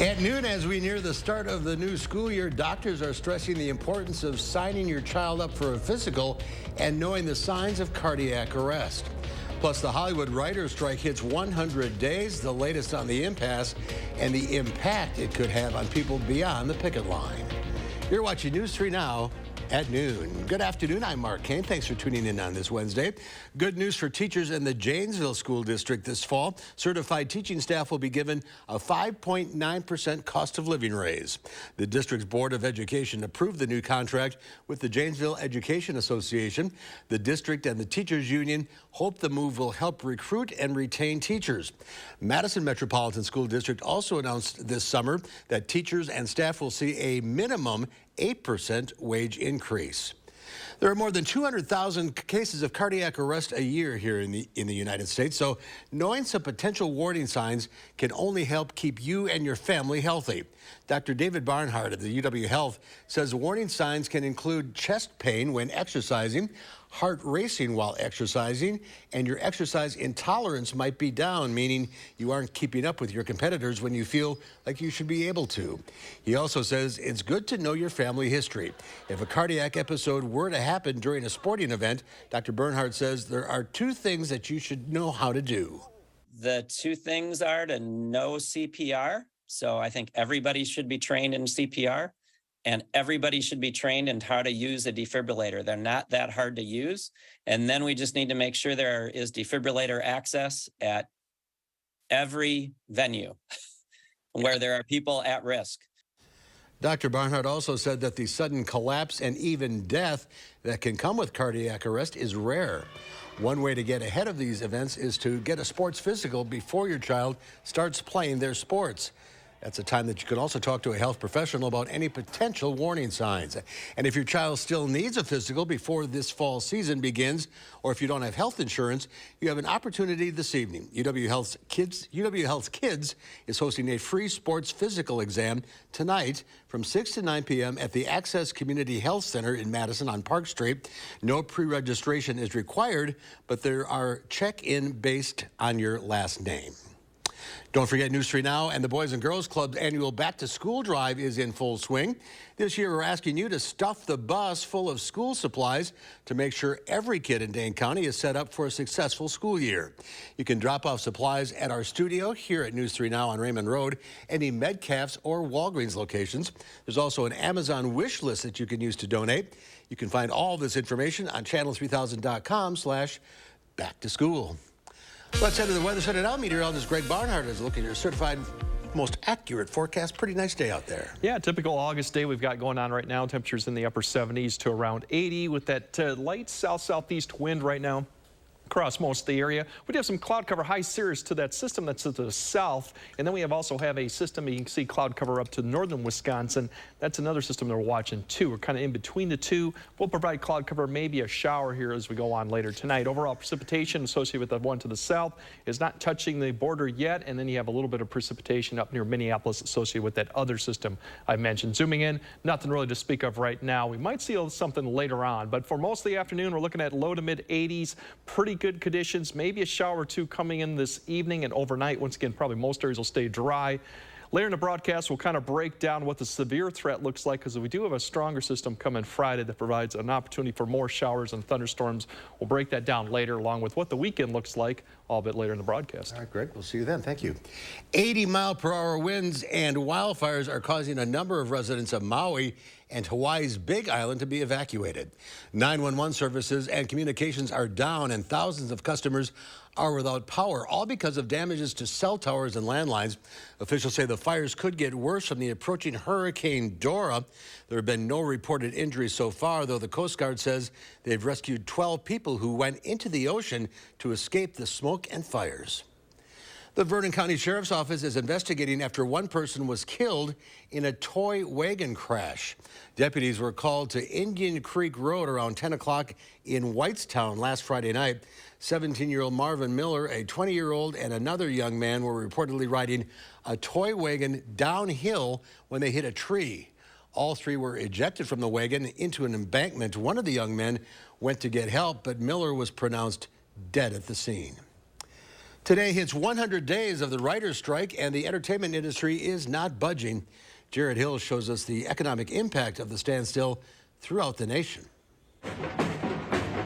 At noon, as we near the start of the new school year, doctors are stressing the importance of signing your child up for a physical and knowing the signs of cardiac arrest. Plus, the Hollywood writers' strike hits 100 days, the latest on the impasse and the impact it could have on people beyond the picket line. You're watching News 3 Now at noon. Good afternoon, I'm Mark Kane. Thanks for tuning in on this Wednesday. Good news for teachers in the Janesville School District this fall. Certified teaching staff will be given a 5.9% cost of living raise. The district's Board of Education approved the new contract with the Janesville Education Association. The district and the teachers union hope the move will help recruit and retain teachers. Madison Metropolitan School District also announced this summer that teachers and staff will see a minimum 8% wage increase. There are more than 200,000 cases of cardiac arrest a year here in the United States, so knowing some potential warning signs can only help keep you and your family healthy. Dr. David Barnhart of the UW Health says warning signs can include chest pain when exercising, heart racing while exercising, and your exercise intolerance might be down, meaning you aren't keeping up with your competitors when you feel like you should be able to. He also says it's good to know your family history. If a cardiac episode were to happen during a sporting event, Dr. Bernhardt says there are two things that you should know how to do. The two things are to know CPR. So I think everybody should be trained in CPR. And everybody should be trained in how to use a defibrillator. They're not that hard to use. And then we just need to make sure there is defibrillator access at every venue where there are people at risk. Dr. Barnhart also said that the sudden collapse and even death that can come with cardiac arrest is rare. One way to get ahead of these events is to get a sports physical before your child starts playing their sports. That's a time that you can also talk to a health professional about any potential warning signs. And if your child still needs a physical before this fall season begins, or if you don't have health insurance, you have an opportunity this evening. UW Health Kids is hosting a free sports physical exam tonight from 6 to 9 p.m. at the Access Community Health Center in Madison on Park Street. No pre-registration is required, but there are check-in based on your last name. Don't forget News 3 Now and the Boys and Girls Club's annual back-to-school drive is in full swing. This year, we're asking you to stuff the bus full of school supplies to make sure every kid in Dane County is set up for a successful school year. You can drop off supplies at our studio here at News 3 Now on Raymond Road, any Metcalf's or Walgreens locations. There's also an Amazon wish list that you can use to donate. You can find all this information on channel3000.com/back-to-school. Let's head to the Weather Center now. Meteorologist Greg Barnhart is looking at your certified most accurate forecast. Pretty nice day out there. Yeah, typical August day we've got going on right now. Temperatures in the upper 70s to around 80 with that light south-southeast wind right now across most of the area. We do have some cloud cover, high cirrus to that system that's to the south, and then we also have a system you can see cloud cover up to northern Wisconsin. That's another system that we're watching too. We're kind of in between the two. We'll provide cloud cover, maybe a shower here as we go on later tonight. Overall precipitation associated with the one to the south is not touching the border yet, and then you have a little bit of precipitation up near Minneapolis associated with that other system I mentioned. Zooming in, nothing really to speak of right now. We might see something later on, but for most of the afternoon, we're looking at low to mid 80s. Pretty good conditions, maybe a shower or two coming in this evening and overnight. Once again, probably most areas will stay dry. Later in the broadcast, we'll kind of break down what the severe threat looks like because we do have a stronger system coming Friday that provides an opportunity for more showers and thunderstorms. We'll break that down later along with what the weekend looks like all a bit later in the broadcast. All right, Greg, we'll see you then. Thank you. 80-mile-per-hour winds and wildfires are causing a number of residents of Maui and Hawaii's Big Island to be evacuated. 911 services and communications are down and thousands of customers are without power, all because of damages to cell towers and landlines. Officials say the fires could get worse from the approaching Hurricane Dora. There have been no reported injuries so far, though the Coast Guard says they've rescued 12 people who went into the ocean to escape the smoke and fires. The Vernon County Sheriff's Office is investigating after one person was killed in a toy wagon crash. Deputies were called to Indian Creek Road around 10 o'clock in Whitestown last Friday night. 17-year-old Marvin Miller, a 20-year-old, and another young man were reportedly riding a toy wagon downhill when they hit a tree. All three were ejected from the wagon into an embankment. One of the young men went to get help, but Miller was pronounced dead at the scene. Today hits 100 days of the writers' strike, and the entertainment industry is not budging. Jared Hill shows us the economic impact of the standstill throughout the nation.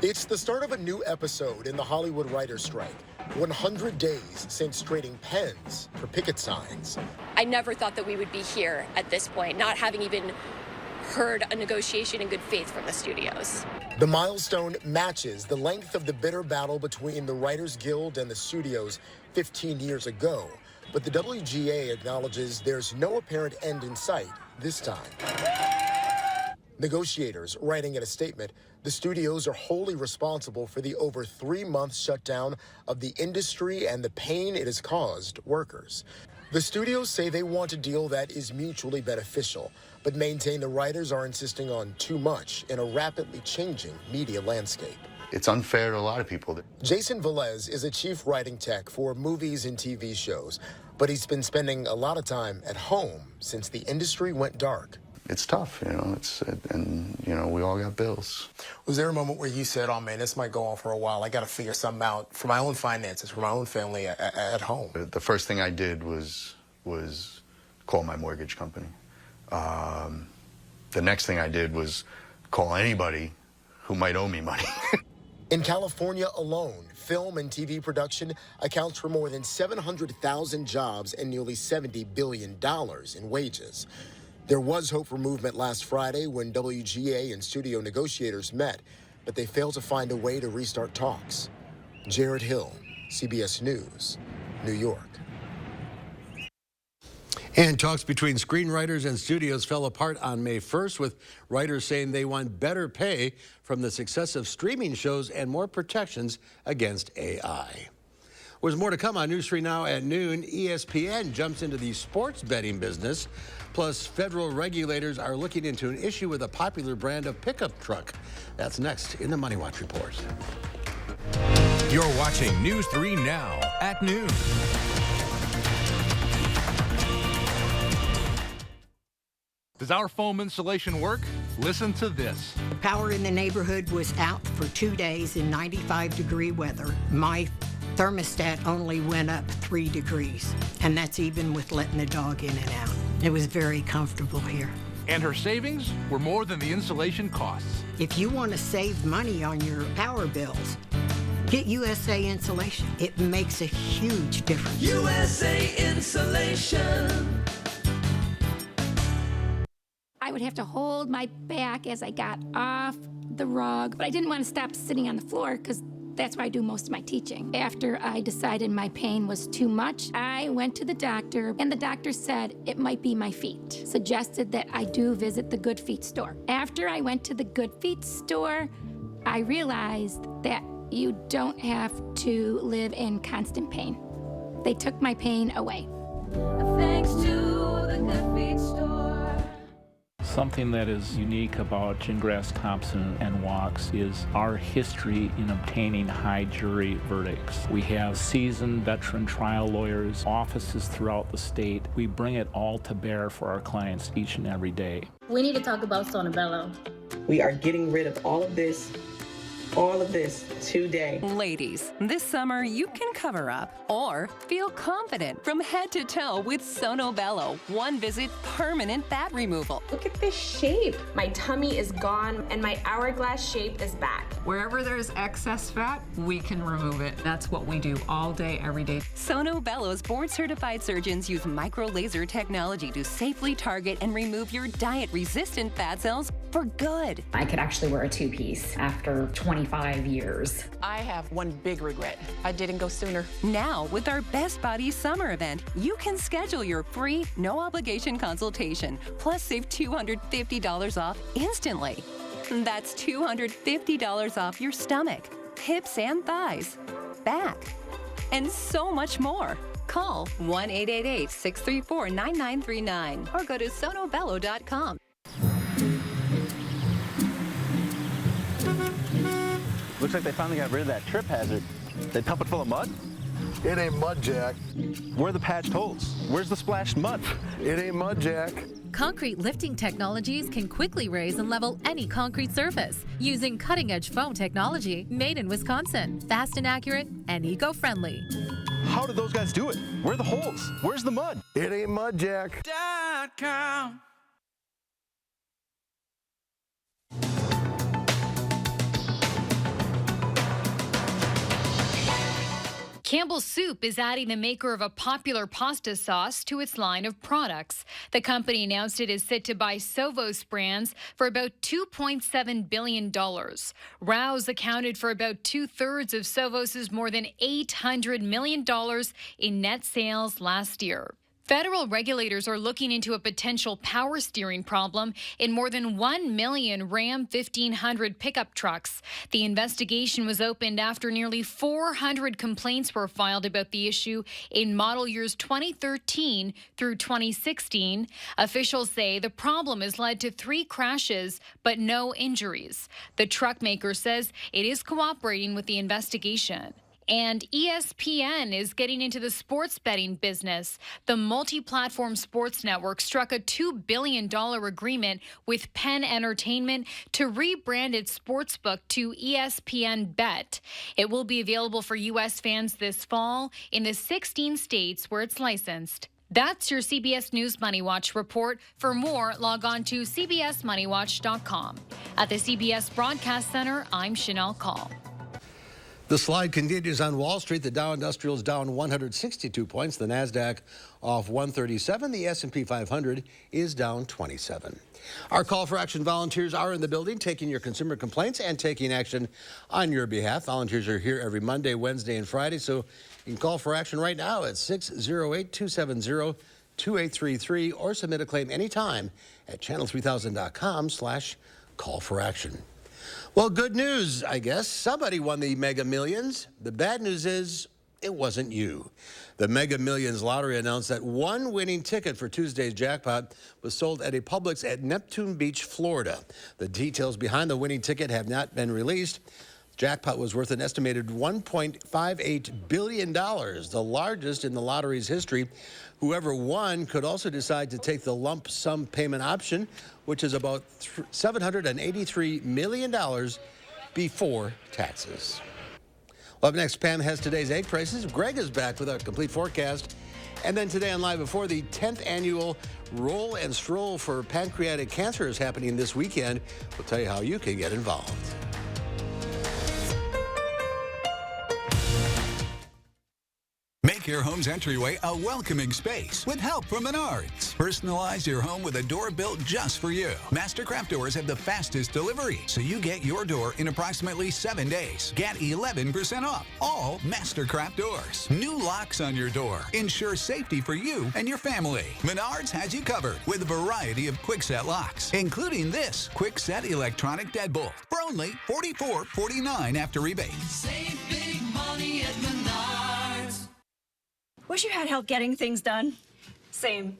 It's the start of a new episode in the Hollywood writers' strike. 100 days since trading pens for picket signs. I never thought that we would be here at this point, not having even heard a negotiation in good faith from the studios. The milestone matches the length of the bitter battle between the Writers Guild and the studios 15 years ago. But the WGA acknowledges there's no apparent end in sight this time. Negotiators writing in a statement, the studios are wholly responsible for the over 3-month shutdown of the industry and the pain it has caused workers. The studios say they want a deal that is mutually beneficial, but maintain the writers are insisting on too much in a rapidly changing media landscape. It's unfair to a lot of people. Jason Velez is a chief writing tech for movies and TV shows, but he's been spending a lot of time at home since the industry went dark. It's tough, and we all got bills. Was there a moment where you said, oh man, this might go on for a while, I got to figure something out for my own finances, for my own family at home? The first thing I did was call my mortgage company. The next thing I did was call anybody who might owe me money. In California alone, film and TV production accounts for more than 700,000 jobs and nearly $70 billion in wages. There was hope for movement last Friday when WGA and studio negotiators met, but they failed to find a way to restart talks. Jared Hill, CBS News, New York. And talks between screenwriters and studios fell apart on May 1st, with writers saying they want better pay from the success of streaming shows and more protections against AI. There's more to come on News 3 Now at noon. ESPN jumps into the sports betting business. Plus, federal regulators are looking into an issue with a popular brand of pickup truck. That's next in the Money Watch Report. You're watching News 3 Now at noon. Does our foam insulation work? Listen to this. The power in the neighborhood was out for 2 days in 95-degree weather. My thermostat only went up 3 degrees, and that's even with letting the dog in and out. It was very comfortable here. And her savings were more than the insulation costs. If you want to save money on your power bills, get USA Insulation. It makes a huge difference. USA Insulation. I would have to hold my back as I got off the rug, but I didn't want to stop sitting on the floor because that's where I do most of my teaching. After I decided my pain was too much, I went to the doctor, and the doctor said it might be my feet. Suggested that I do visit the Good Feet store. After I went to the Good Feet store, I realized that you don't have to live in constant pain. They took my pain away. Thanks to the Good Feet store. Something that is unique about Gingras Thompson and Walks is our history in obtaining high jury verdicts. We have seasoned veteran trial lawyers, offices throughout the state. We bring it all to bear for our clients each and every day. We need to talk about Sono Bello. We are getting rid of all of this today. Ladies, this summer you can cover up or feel confident from head to toe with Sono Bello. One visit, permanent fat removal. Look at this shape. My tummy is gone and my hourglass shape is back. Wherever there's excess fat, we can remove it. That's what we do all day, every day. Sono Bello's board-certified surgeons use micro-laser technology to safely target and remove your diet-resistant fat cells for good. I could actually wear a 2-piece after 25 years. I have one big regret. I didn't go sooner. Now, with our Best Bodies summer event, you can schedule your free, no-obligation consultation, plus save $250 off instantly. That's $250 off your stomach, hips and thighs, back, and so much more. Call 1-888-634-9939 or go to sonobello.com. Looks like they finally got rid of that trip hazard. They pump it full of mud? It ain't mud, Jack. Where are the patched holes? Where's the splashed mud? It ain't mud, Jack. Concrete lifting technologies can quickly raise and level any concrete surface using cutting-edge foam technology made in Wisconsin. Fast and accurate and eco-friendly. How did those guys do it? Where are the holes? Where's the mud? It ain't mud, Jack. .com. Campbell's Soup is adding the maker of a popular pasta sauce to its line of products. The company announced it is set to buy Sovos brands for about $2.7 billion. Rouse accounted for about 2/3 of Sovos' more than $800 million in net sales last year. Federal regulators are looking into a potential power steering problem in more than 1 million Ram 1500 pickup trucks. The investigation was opened after nearly 400 complaints were filed about the issue in model years 2013 through 2016. Officials say the problem has led to 3 crashes but no injuries. The truck maker says it is cooperating with the investigation. And ESPN is getting into the sports betting business. The multi-platform sports network struck a $2 billion agreement with Penn Entertainment to rebrand its sportsbook to ESPN Bet. It will be available for U.S. fans this fall in the 16 states where it's licensed. That's your CBS News Money Watch report. For more, log on to cbsmoneywatch.com. At the CBS Broadcast Center, I'm Chanel Call. The slide continues on Wall Street. The Dow Industrial is down 162 points. The NASDAQ off 137. The S&P 500 is down 27. Our call for action volunteers are in the building, taking your consumer complaints and taking action on your behalf. Volunteers are here every Monday, Wednesday, and Friday, so you can call for action right now at 608-270-2833 or submit a claim anytime at channel3000.com/call-for-action. Well, good news, I guess. Somebody won the Mega Millions. The bad news is it wasn't you. The Mega Millions lottery announced that one winning ticket for Tuesday's jackpot was sold at a Publix at Neptune Beach, Florida. The details behind the winning ticket have not been released. The jackpot was worth an estimated $1.58 billion, the largest in the lottery's history. Whoever won could also decide to take the lump sum payment option, which is about $783 million before taxes. Well, up next, Pam has today's egg prices. Greg is back with a complete forecast. And then today on Live Before, the 10th annual Roll and Stroll for Pancreatic Cancer is happening this weekend. We'll tell you how you can get involved. Make your home's entryway a welcoming space with help from Menards. Personalize your home with a door built just for you. Mastercraft doors have the fastest delivery, so you get your door in approximately 7 days. Get 11% off all Mastercraft doors. New locks on your door ensure safety for you and your family. Menards has you covered with a variety of quick-set locks, including this quick-set electronic deadbolt for only $44.49 after rebate. Save big money at Menards. Wish you had help getting things done. Same.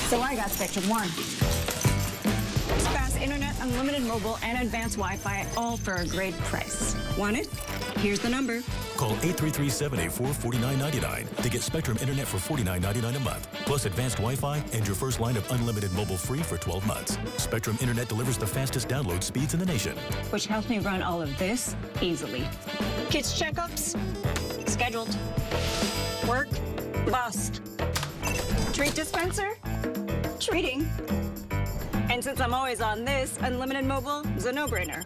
So I got Spectrum One. Fast internet, unlimited mobile, and advanced Wi-Fi, all for a great price. Want it? Here's the number. Call 833-784-4999 to get Spectrum Internet for $49.99 a month, plus advanced Wi-Fi and your first line of unlimited mobile free for 12 months. Spectrum Internet delivers the fastest download speeds in the nation. Which helps me run all of this easily. Kids checkups? Scheduled. Work? Bust. Treat dispenser? Treating. And since I'm always on this, unlimited mobile is a no-brainer.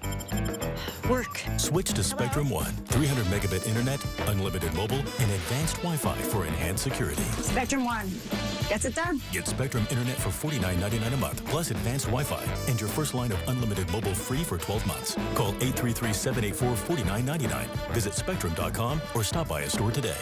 Work. Switch to Spectrum One. 300 megabit internet, unlimited mobile, and advanced Wi-Fi for enhanced security. Spectrum One. Gets it done. Get Spectrum Internet for $49.99 a month, plus advanced Wi-Fi, and your first line of unlimited mobile free for 12 months. Call 833-784-4999. Visit Spectrum.com or stop by a store today.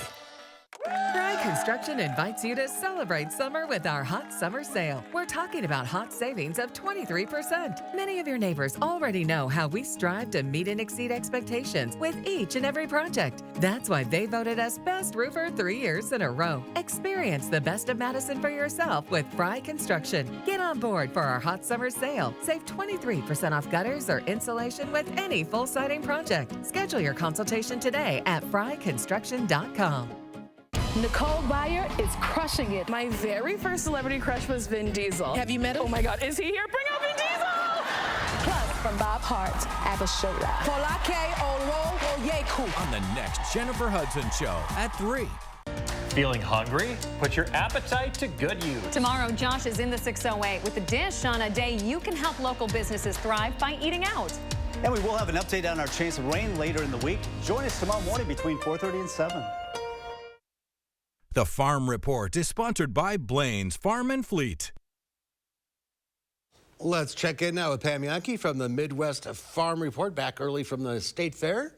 Fry Construction invites you to celebrate summer with our hot summer sale. We're talking about hot savings of 23%. Many of your neighbors already know how we strive to meet and exceed expectations with each and every project. That's why they voted us Best Roofer 3 years in a row. Experience the best of Madison for yourself with Fry Construction. Get on board for our hot summer sale. Save 23% off gutters or insulation with any full siding project. Schedule your consultation today at fryconstruction.com. Nicole Byer is crushing it. My very first celebrity crush was Vin Diesel. Have you met him? Oh my God, is he here? Bring out Vin Diesel! Plus, from Bob Hart's Apple Shoulder. On the next Jennifer Hudson Show at 3. Feeling hungry? Put your appetite to good use. Tomorrow, Josh is in the 608 with a dish on a day you can help local businesses thrive by eating out. And we will have an update on our chance of rain later in the week. Join us tomorrow morning between 4:30 and 7. The Farm Report is sponsored by Blaine's Farm and Fleet. Let's check in now with Pam Yankee from the Midwest Farm Report, back early from the State Fair.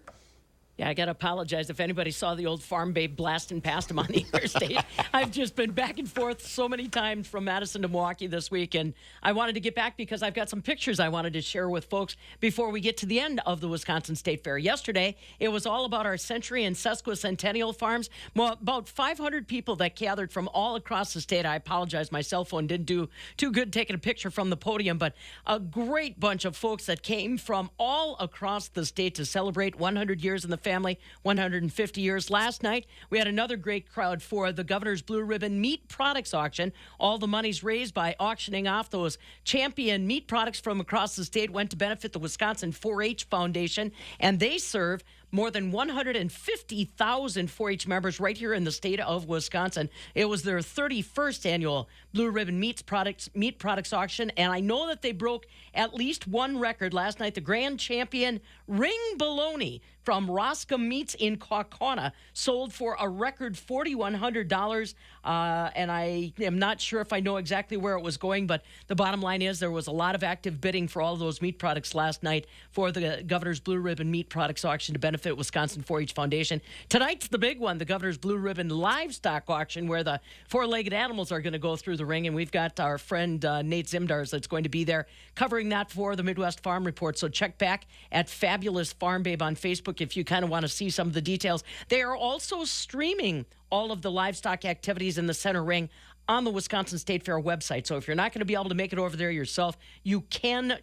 Yeah, I got to apologize if anybody saw the old farm babe blasting past him on the interstate. I've just been back and forth so many times from Madison to Milwaukee this week, and I wanted to get back because I've got some pictures I wanted to share with folks before we get to the end of the Wisconsin State Fair. Yesterday, it was all about our century and sesquicentennial farms. Well, about 500 people that gathered from all across the state. I apologize, my cell phone didn't do too good taking a picture from the podium, but a great bunch of folks that came from all across the state to celebrate 100 years in the family, 150 years. Last night, we had another great crowd for the Governor's Blue Ribbon Meat Products Auction. All the monies raised by auctioning off those champion meat products from across the state went to benefit the Wisconsin 4-H Foundation, and they serve more than 150,000 4-H members right here in the state of Wisconsin. It was their 31st annual Blue Ribbon Meat Products Auction, and I know that they broke at least one record last night. The grand champion ring bologna from Roscoe Meats in Kaukauna sold for a record $4,100, and I am not sure if I know exactly where it was going, but the bottom line is there was a lot of active bidding for all of those meat products last night for the Governor's Blue Ribbon Meat Products Auction to benefit Wisconsin 4-H Foundation. Tonight's the big one, the Governor's Blue Ribbon Livestock Auction, where the four-legged animals are going to go through the ring, and we've got our friend Nate Zimdars that's going to be there covering that for the Midwest Farm Report. So check back at Fabulous Farm Babe on Facebook if you kind of want to see some of the details. They are also streaming all of the livestock activities in the center ring on the Wisconsin State Fair website. So if you're not going to be able to make it over there yourself, you can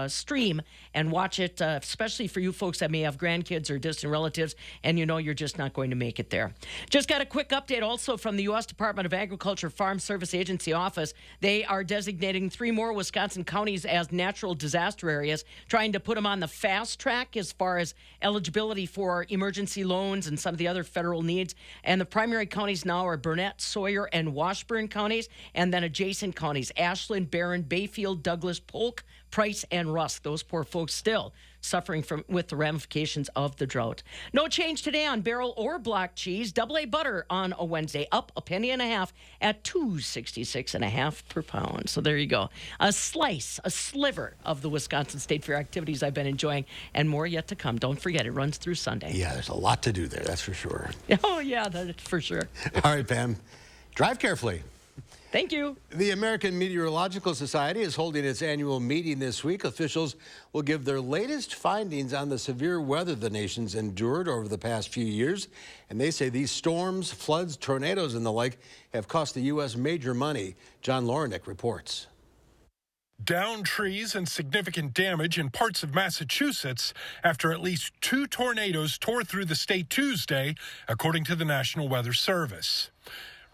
stream and watch it, especially for you folks that may have grandkids or distant relatives, and you know you're just not going to make it there. Just got a quick update also from the U.S. Department of Agriculture Farm Service Agency office. They are designating 3 more Wisconsin counties as natural disaster areas, trying to put them on the fast track as far as eligibility for emergency loans and some of the other federal needs. And the primary counties now are Burnett, Sawyer, and Washburn counties, and then adjacent counties, Ashland, Barron, Bayfield, Douglas, Polk, Price, and Rusk. Those poor folks still suffering with the ramifications of the drought. No change today on barrel or block cheese. AA butter on a Wednesday, up a penny and a half at $2.66.5 per pound. So there you go. A sliver of the Wisconsin State Fair activities I've been enjoying, and more yet to come. Don't forget, it runs through Sunday. Yeah, there's a lot to do there, that's for sure. Oh, yeah, that's for sure. All right, Pam. Drive carefully. Thank you. The American Meteorological Society is holding its annual meeting this week. Officials will give their latest findings on the severe weather the nation's endured over the past few years. And they say these storms, floods, tornadoes, and the like have cost the U.S. major money. John Lorenick reports. Downed trees and significant damage in parts of Massachusetts after at least 2 tornadoes tore through the state Tuesday, according to the National Weather Service.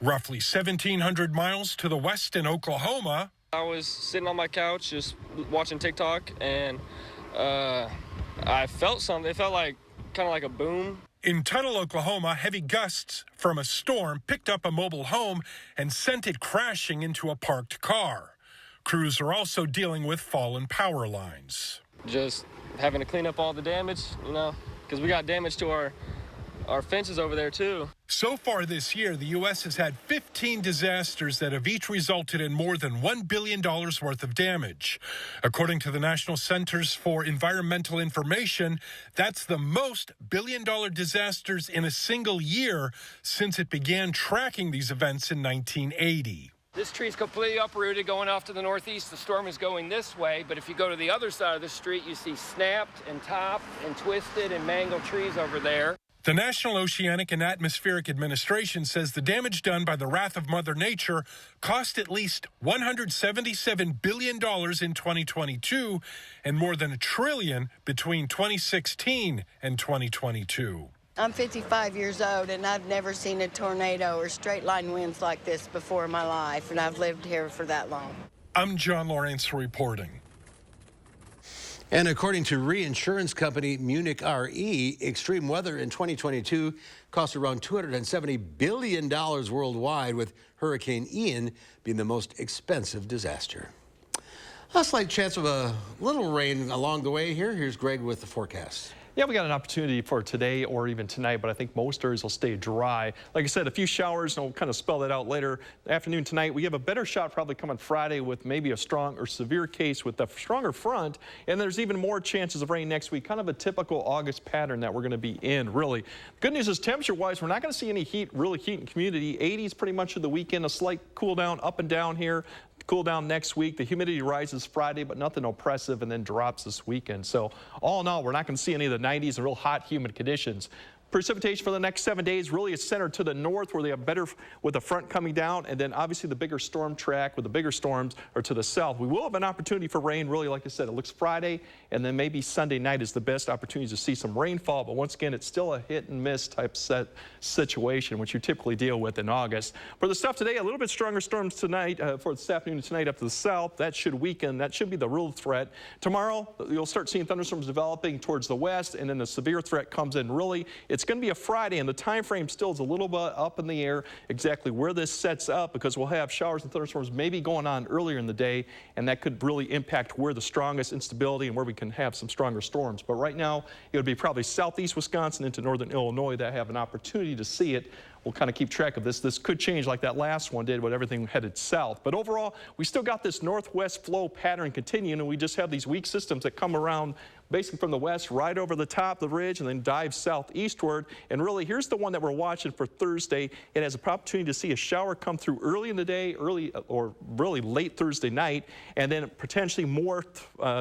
Roughly 1,700 miles to the west in Oklahoma. I was sitting on my couch just watching TikTok, and I felt something. It felt like kind of like a boom. In Tuttle, Oklahoma, heavy gusts from a storm picked up a mobile home and sent it crashing into a parked car. Crews are also dealing with fallen power lines. Just having to clean up all the damage, you know, because we got damage to our fences over there, too. So far this year, the U.S. has had 15 disasters that have each resulted in more than $1 billion worth of damage. According to the National Centers for Environmental Information, that's the most billion-dollar disasters in a single year since it began tracking these events in 1980. This tree's completely uprooted going off to the northeast. The storm is going this way, but if you go to the other side of the street, you see snapped and topped and twisted and mangled trees over there. The National Oceanic and Atmospheric Administration says the damage done by the wrath of Mother Nature cost at least $177 billion in 2022 and more than $1 trillion between 2016 and 2022. I'm 55 years old, and I've never seen a tornado or straight-line winds like this before in my life, and I've lived here for that long. I'm John Lawrence reporting. And according to reinsurance company Munich Re, extreme weather in 2022 cost around $270 billion worldwide, with Hurricane Ian being the most expensive disaster. A slight chance of a little rain along the way here. Here's Greg with the forecast. Yeah, we got an opportunity for today or even tonight, but I think most areas will stay dry. Like I said, a few showers, and we'll kind of spell that out later. Afternoon tonight, we have a better shot probably coming Friday with maybe a strong or severe case with a stronger front, and there's even more chances of rain next week. Kind of a typical August pattern that we're going to be in, really. Good news is temperature-wise, we're not going to see any heat, really heat in community. 80s pretty much of the weekend, a slight cool down up and down here. Cool down next week. The humidity rises Friday, but nothing oppressive, and then drops this weekend. So all in all, we're not going to see any of the 90s and real hot, humid conditions. Precipitation for the next 7 days really is centered to the north, where they have better with the front coming down, and then obviously the bigger storm track with the bigger storms are to the south. We will have an opportunity for rain, really, like I said. It looks Friday, and then maybe Sunday night is the best opportunity to see some rainfall, but once again, it's still a hit and miss type situation, which you typically deal with in August. For the stuff today, a little bit stronger storms tonight, for this afternoon and tonight up to the south. That should weaken. That should be the real threat. Tomorrow, you'll start seeing thunderstorms developing towards the west, and then the severe threat comes in really. It's going to be a Friday, and the time frame still is a little bit up in the air exactly where this sets up, because we'll have showers and thunderstorms maybe going on earlier in the day, and that could really impact where the strongest instability and where we can have some stronger storms. But right now, it would be probably southeast Wisconsin into northern Illinois that have an opportunity to see it. We'll kind of keep track of this. This could change like that last one did, with everything headed south. But overall, we still got this northwest flow pattern continuing, and we just have these weak systems that come around basically from the west right over the top of the ridge and then dive southeastward. And really, here's the one that we're watching for Thursday. It has an opportunity to see a shower come through early in the day, early or really late Thursday night, and then potentially more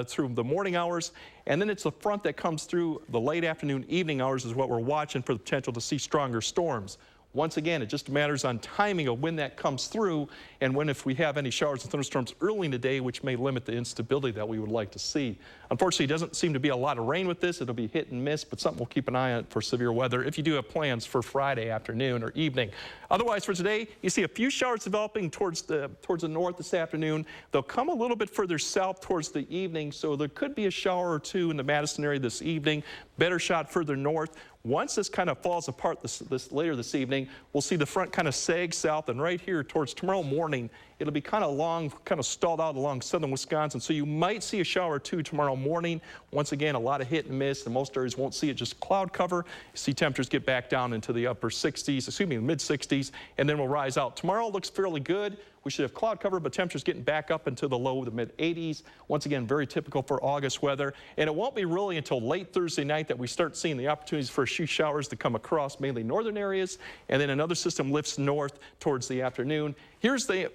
through the morning hours. And then it's the front that comes through the late afternoon, evening hours is what we're watching for the potential to see stronger storms. Once again, it just matters on timing of when that comes through, and when, if we have any showers and thunderstorms early in the day, which may limit the instability that we would like to see. Unfortunately, it doesn't seem to be a lot of rain with this. It'll be hit and miss, but something we'll keep an eye on for severe weather if you do have plans for Friday afternoon or evening. Otherwise, for today, you see a few showers developing towards the north this afternoon. They'll come a little bit further south towards the evening, so there could be a shower or two in the Madison area this evening. Better shot further north. Once this kind of falls apart later this evening, we'll see the front kind of sag south, and right here towards tomorrow morning, it'll be kind of stalled out along southern Wisconsin. So you might see a shower or two tomorrow morning. Once again, a lot of hit and miss, and most areas won't see it, just cloud cover. You see temperatures get back down into the upper 60s, excuse me, the mid 60s, and then we'll rise out. Tomorrow looks fairly good. We should have cloud cover, but temperatures getting back up into the low to mid 80s. Once again, very typical for August weather. And it won't be really until late Thursday night that we start seeing the opportunities for a few showers to come across, mainly northern areas. And then another system lifts north towards the afternoon. Here's the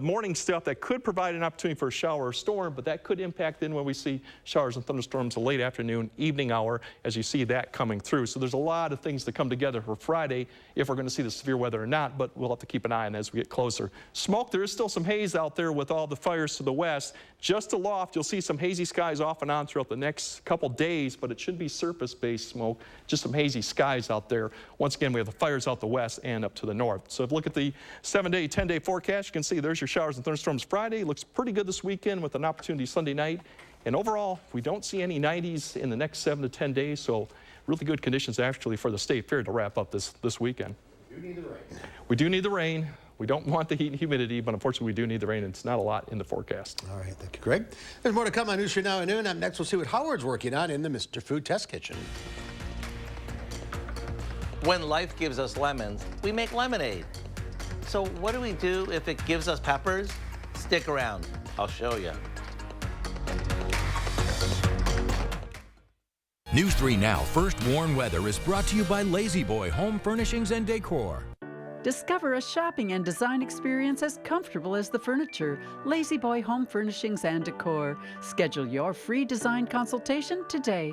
morning stuff that could provide an opportunity for a shower or storm, but that could impact then when we see showers and thunderstorms the late afternoon, evening hour, as you see that coming through. So there's a lot of things that come together for Friday if we're going to see the severe weather or not, but we'll have to keep an eye on as we get closer. Smoke, there is still some haze out there with all the fires to the west. Just aloft, you'll see some hazy skies off and on throughout the next couple days, but it should be surface-based smoke, just some hazy skies out there. Once again, we have the fires out the west and up to the north. So if you look at the 7-day, 10-day forecast, you can see there's your showers and thunderstorms Friday. Looks pretty good this weekend with an opportunity Sunday night. And overall, we don't see any 90s in the next 7 to 10 days, so really good conditions actually for the state fair to wrap up this weekend. We do need the rain. We do need the rain. We don't want the heat and humidity, but unfortunately we do need the rain, and it's not a lot in the forecast. All right, thank you, Greg. There's more to come on News 3 Now at noon. Up next, we'll see what Howard's working on in the Mr. Food Test Kitchen. When life gives us lemons, we make lemonade. So what do we do if it gives us peppers? Stick around, I'll show you. News 3 Now First Warn Weather is brought to you by Lazy Boy Home Furnishings and Decor. Discover a shopping and design experience as comfortable as the furniture. Lazy Boy Home Furnishings and Decor. Schedule your free design consultation today.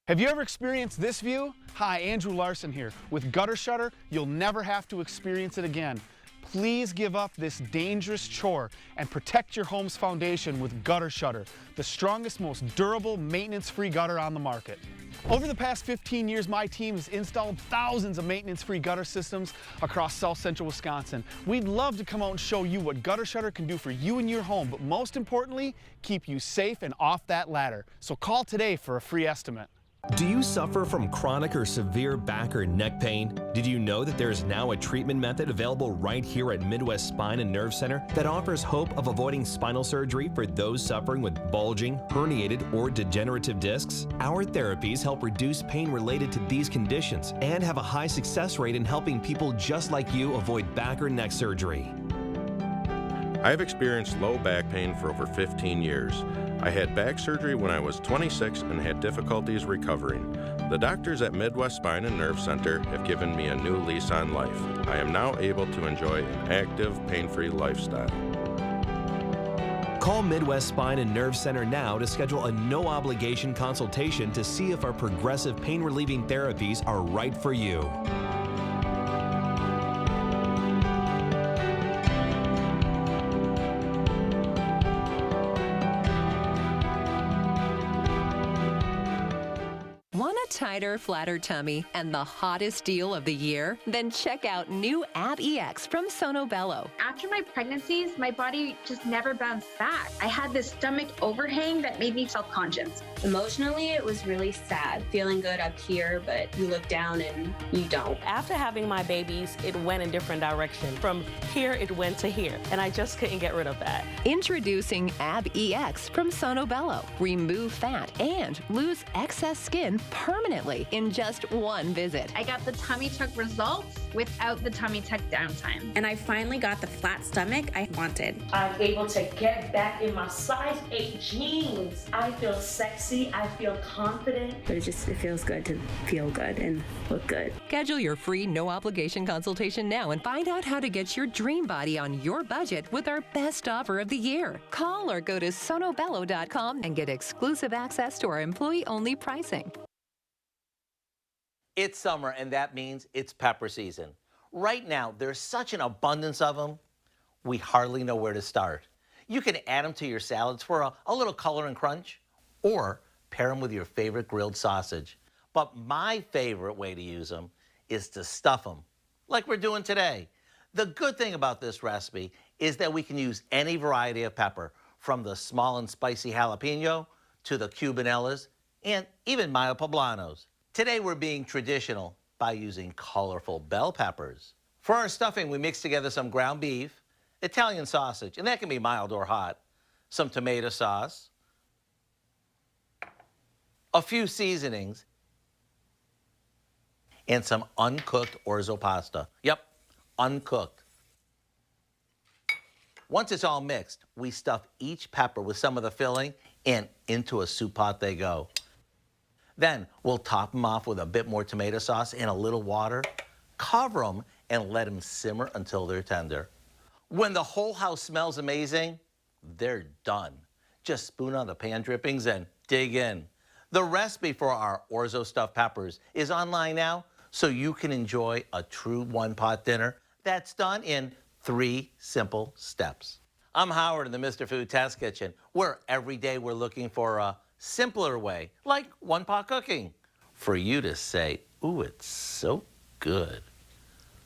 Have you ever experienced this view? Hi, Andrew Larson here. With Gutter Shutter, you'll never have to experience it again. Please give up this dangerous chore and protect your home's foundation with Gutter Shutter, the strongest, most durable, maintenance-free gutter on the market. Over the past 15 years, my team has installed thousands of maintenance-free gutter systems across South Central Wisconsin. We'd love to come out and show you what Gutter Shutter can do for you and your home, but most importantly, keep you safe and off that ladder. So call today for a free estimate. Do you suffer from chronic or severe back or neck pain? Did you know that there is now a treatment method available right here at Midwest Spine and Nerve Center that offers hope of avoiding spinal surgery for those suffering with bulging, herniated, or degenerative discs? Our therapies help reduce pain related to these conditions and have a high success rate in helping people just like you avoid back or neck surgery. I've experienced low back pain for over 15 years. I had back surgery when I was 26 and had difficulties recovering. The doctors at Midwest Spine and Nerve Center have given me a new lease on life. I am now able to enjoy an active, pain-free lifestyle. Call Midwest Spine and Nerve Center now to schedule a no-obligation consultation to see if our progressive pain-relieving therapies are right for you. Want a tighter, flatter tummy and the hottest deal of the year? Then check out new Ab EX from Sono Bello. After my pregnancies, my body just never bounced back. I had this stomach overhang that made me self-conscious. Emotionally, it was really sad. Feeling good up here, but you look down and you don't. After having my babies, it went in different direction. From here, it went to here, and I just couldn't get rid of that. Introducing Ab EX from Sono Bello. Remove fat and lose excess skin permanently in just one visit. I got the tummy tuck results without the tummy tuck downtime. And I finally got the flat stomach I wanted. I'm able to get back in my size 8 jeans. I feel sexy. I feel confident. But it feels good to feel good and look good. Schedule your free no-obligation consultation now and find out how to get your dream body on your budget with our best offer of the year. Call or go to sonobello.com and get exclusive access to our employee-only pricing. It's summer, and that means it's pepper season. Right now, there's such an abundance of them, we hardly know where to start. You can add them to your salads for a little color and crunch, or pair them with your favorite grilled sausage. But my favorite way to use them is to stuff them, like we're doing today. The good thing about this recipe is that we can use any variety of pepper, from the small and spicy jalapeno to the cubanellas and even mayo poblanos. Today we're being traditional by using colorful bell peppers. For our stuffing, we mix together some ground beef, Italian sausage, and that can be mild or hot, some tomato sauce, a few seasonings, and some uncooked orzo pasta. Yep, uncooked. Once it's all mixed, we stuff each pepper with some of the filling, and into a soup pot they go. Then we'll top them off with a bit more tomato sauce and a little water, cover them, and let them simmer until they're tender. When the whole house smells amazing, they're done. Just spoon on the pan drippings and dig in. The recipe for our orzo stuffed peppers is online now, so you can enjoy a true one-pot dinner that's done in 3 simple steps. I'm Howard in the Mr. Food Test Kitchen, where every day we're looking for a simpler way, like one-pot cooking, for you to say, ooh, it's so good.